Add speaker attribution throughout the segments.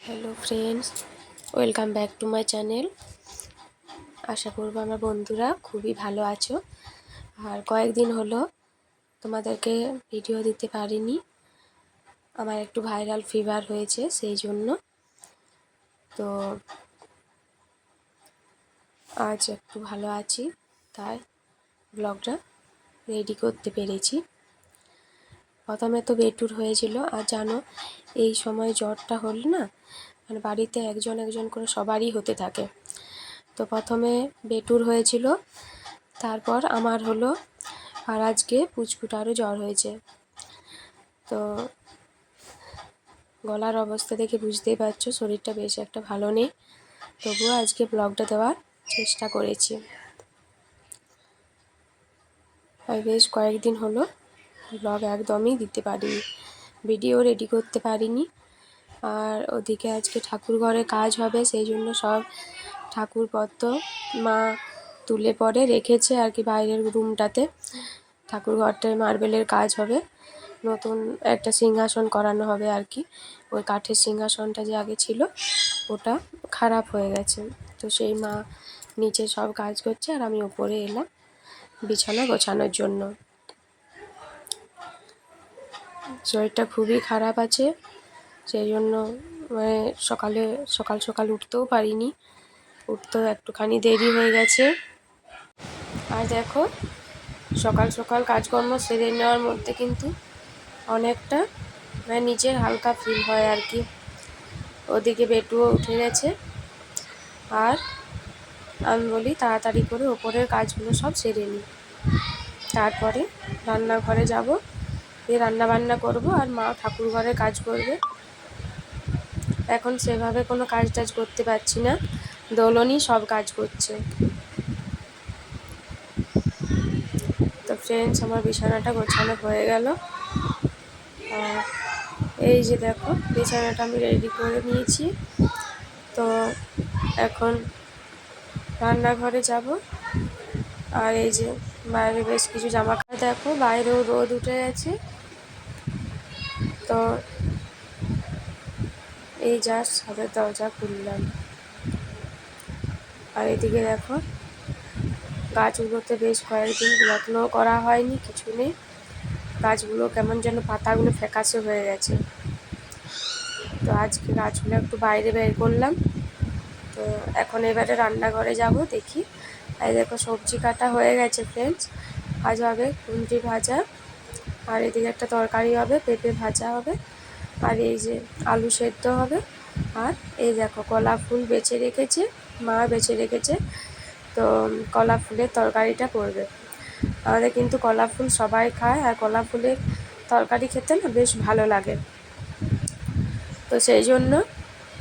Speaker 1: Hello friends, welcome back to my channel. আশা করব আমার বন্ধুরা খুবই ভালো আছো। আর কয়েকদিন হলো তোমাদেরকে ভিডিও দিতে পারিনি, আমার একটু ভাইরাল ফিভার হয়েছে সেই জন্য। তো আজ একটু ভালো আছি, তাই ব্লগটা রেডি করতে পেরেছি। প্রথমে তো বেটুর হয়েছিল, আর জানো এই সময় জ্বরটা হলো না, মানে বাড়িতে একজন একজন করে সবারই হতে থাকে। তো প্রথমে বেটুর হয়েছিল, তারপর আমার হলো, আর আজকে পুচকুটারও জ্বর হয়েছে। তো গলার অবস্থা দেখে বুঝতেই পারছো শরীরটা বেশ একটা ভালো নেই, তবুও আজকে ব্লগটা দেওয়ার চেষ্টা করেছি। আর বেশ কয়েকদিন হলো ব্লগ একদমই দিতে পারিনি, ভিডিও রেডি করতে পারিনি। আর ওদিকে আজকে ঠাকুর ঘরে কাজ হবে, সেই জন্য সব ঠাকুরপত্র মা তুলে পরে রেখেছে আর কি, বাইরের রুমটাতে। ঠাকুর ঘরটায় মার্বেলের কাজ হবে, নতুন একটা সিংহাসন করানো হবে আর কি। ওই কাঠের সিংহাসনটা যে আগে ছিল ওটা খারাপ হয়ে গেছে, তো সেই মা নিচে সব কাজ করছে আর আমি উপরে এলাম বিছানা গোছানোর জন্য। শরীরটা খুবই খারাপ আছে, সেই জন্য মানে সকাল সকাল উঠতেও পারিনি, উঠতেও একটুখানি দেরি হয়ে গেছে। আর দেখো সকাল সকাল কাজকর্ম সেরে নেওয়ার মধ্যে কিন্তু অনেকটা মানে নিজের হালকা ফিল হয় আর কি। ওদিকে বেটুও উঠে গেছে, আর আমি বলি তাড়াতাড়ি করে ওপরের কাজগুলো সব সেরে নিই, তারপরে রান্নাঘরে যাব, দিয়ে রান্নাবান্না করব, আর মা ঠাকুর ঘরে কাজ করবে। এখন সেভাবে কোনো কাজ টাজ করতে পারছি না, দোলনই সব কাজ করছে। তো ফ্রেন্ডস, আমার বিছানাটা গোছানো হয়ে গেল, আর এই যে দেখো বিছানাটা আমি রেডি করে নিয়েছি। তো এখন রান্নাঘরে যাব, আর এই যে বাইরে বেশ কিছু জামা কাপড়, দেখো বাইরেও রোদ উঠে গেছে। তো এই জাস্ট ছাদের দরজা খুললাম, আর এদিকে দেখো গাছগুলোতে বেশ কয়েকদিন যত্ন করা হয়নি, কিছু নেই, গাছগুলো কেমন যেন পাতাগুলো ফ্যাকাশে হয়ে গেছে। তো আজকে গাছগুলো একটু বাইরে বের করলাম। তো এখন এবারে রান্নাঘরে যাব, দেখি। আর দেখো সবজি কাটা হয়ে গেছে ফ্রেন্ডস, আজ হবে কুঁদরি ভাজা, আর এদিকে একটা তরকারি হবে, পেঁপে ভাজা হবে, আর এই যে আলু সেদ্ধ হবে। আর এই দেখো কলা ফুল বেছে রেখেছে, মা বেছে রেখেছে, তো কলা ফুলের তরকারিটা করবে। আমাদের কিন্তু কলা ফুল সবাই খায়, আর কলা ফুলের তরকারি খেতে না বেশ ভালো লাগে। তো সেই জন্য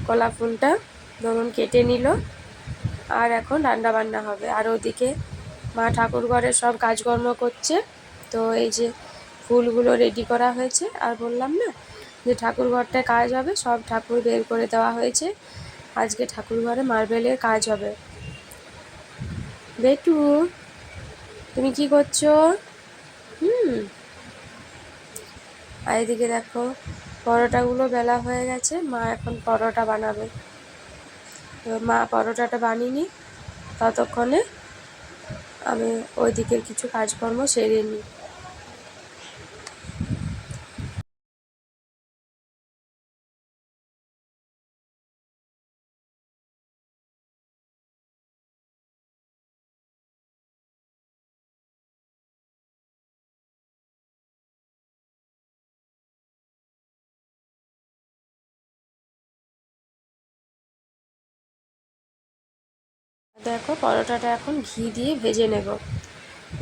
Speaker 1: কলা ফুলটা ধরুন কেটে নিল, আর এখন রান্নাবান্না হবে। আর ওদিকে মা ঠাকুর ঘরে সব কাজকর্ম করছে। তো এই যে ফুলগুলো রেডি করা হয়েছে, আর বললাম না যে ঠাকুর ঘরটায় কাজ হবে, সব ঠাকুর বের করে দেওয়া হয়েছে। আজকে ঠাকুর ঘরে মার্বেলের কাজ হবে। বেটু, তুমি কি করছো? আর এদিকে দেখো পরোটাগুলো বেলা হয়ে গেছে, মা এখন পরোটা বানাবে। তো মা পরোটাটা বানিয়ে নি, ততক্ষণে আমি ওই দিকের কিছু কাজকর্ম সেরে নিই। দেখো পরোটাটা এখন ঘি দিয়ে ভেজে নেব,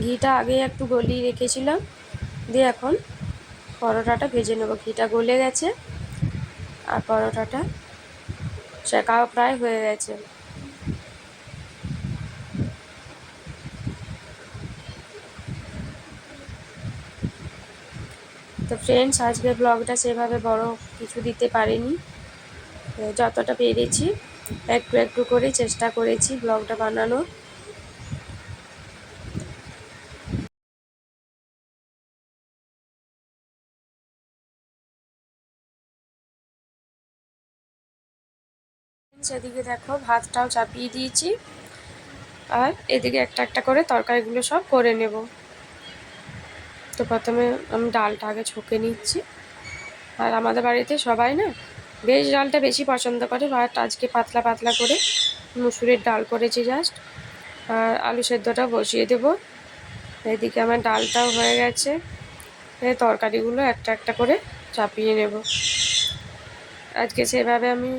Speaker 1: ঘিটা আগে একটু গলিয়ে রেখেছিলাম, দিয়ে এখন পরোটাটা ভেজে নেব। ঘিটা গলে গেছে, আর পরোটাটা সেকাও প্রায় হয়ে গেছে। তো ফ্রেন্ডস, আজকের ব্লগটা সেভাবে বড় কিছু দিতে পারিনি, যতটা পেরেছি একটু একটু করে চেষ্টা করেছি ব্লগটা বানানোর। সেদিকে দেখো ভাতটাও চাপিয়ে দিয়েছি, আর এদিকে একটা একটা করে তরকারিগুলো সব করে নেব। তো প্রথমে আমি ডালটা আগে ছকে নিচ্ছি। আর আমাদের বাড়িতে সবাই না বেশ ডালটা বেশি পছন্দ করে, বাট আজকে পাতলা পাতলা করে মুসুরির ডাল করেছি জাস্ট। আর আলু সেদ্ধটা বসিয়ে দেব। এদিকে আমার ডালটাও হয়ে গেছে, এই তরকারিগুলো একটা একটা করে চাপিয়ে নেব। আজকে সেভাবে আমি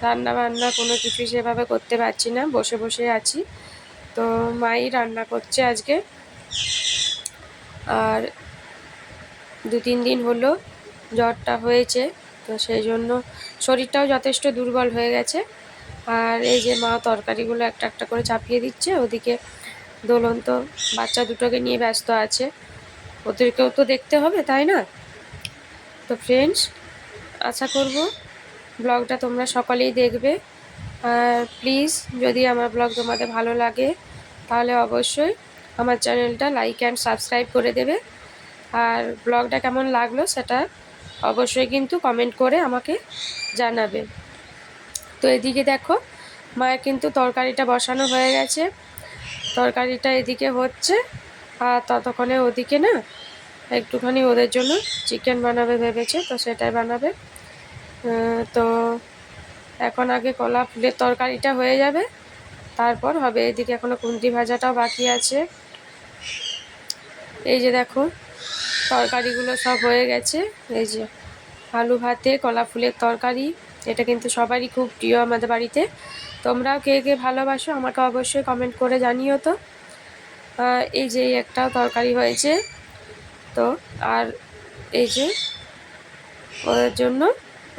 Speaker 1: রান্না বান্না কোনো কিছুই সেভাবে করতে পারছি না, বসে বসে আছি। তো মাই রান্না করছে আজকে। আর 2-3 দিন হলো জ্বরটা হয়েছে, তো সেই জন্য শরীরটাও যথেষ্ট দুর্বল হয়ে গেছে। আর এই যে মা তরকারিগুলো একটা একটা করে চাপিয়ে দিচ্ছে। ওদিকে দোলন তো বাচ্চা দুটোকে নিয়ে ব্যস্ত আছে, ওদেরকেও তো দেখতে হবে, তাই না? তো ফ্রেন্ডস, আশা করব ব্লগটা তোমরা সকলেই দেখবে। আর প্লিজ যদি আমার ব্লগ তোমাদের ভালো লাগে তাহলে অবশ্যই আমার চ্যানেলটা লাইক অ্যান্ড সাবস্ক্রাইব করে দেবে। আর ব্লগটা কেমন লাগলো সেটা অবশ্যই কিন্তু কমেন্ট করে আমাকে জানাবে। তো এদিকে দেখো মায়ের কিন্তু তরকারিটা বসানো হয়ে গেছে, তরকারিটা এদিকে হচ্ছে। আর ততক্ষণে ওদিকে না একটুখানি ওদের জন্য চিকেন বানাবে ভেবেছে, তো সেটাই বানাবে। তো এখন আগে কলা ফুলের তরকারিটা হয়ে যাবে, তারপর হবে। এদিকে এখনো কুঁদরি ভাজাটাও বাকি আছে। এই যে দেখো তরকারিগুলো সব হয়ে গেছে। এই যে আলু ভাতে কলা ফুলের তরকারি, এটা কিন্তু সবারই খুব প্রিয় আমাদের বাড়িতে। তোমরাও কে কে ভালোবাসো আমাকে অবশ্যই কমেন্ট করে জানিও তো। এই যে একটাও তরকারি হয়েছে। তো আর এই যে ওদের জন্য,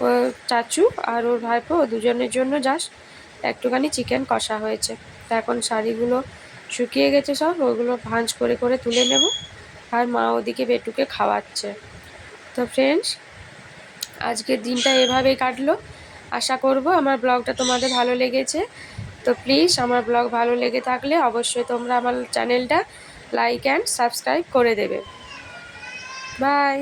Speaker 1: ওর চাচু আর ওর ভাইপো, ও দুজনের জন্য জাস্ট একটুখানি চিকেন কষা হয়েছে। তো এখন শাড়িগুলো শুকিয়ে গেছে সব, ওগুলো ভাঁজ করে করে তুলে নেব। আর মা ওদিকে বেটুকে খাওয়াচ্ছে। তো ফ্রেন্ডস, আজকের দিনটা এভাবেই কাটলো। আশা করব আমার ব্লগটা তোমাদের ভালো লেগেছে। তো প্লিজ আমার ব্লগ ভালো লেগে থাকলে অবশ্যই তোমরা আমার চ্যানেলটা লাইক অ্যান্ড সাবস্ক্রাইব করে দেবে। বাই।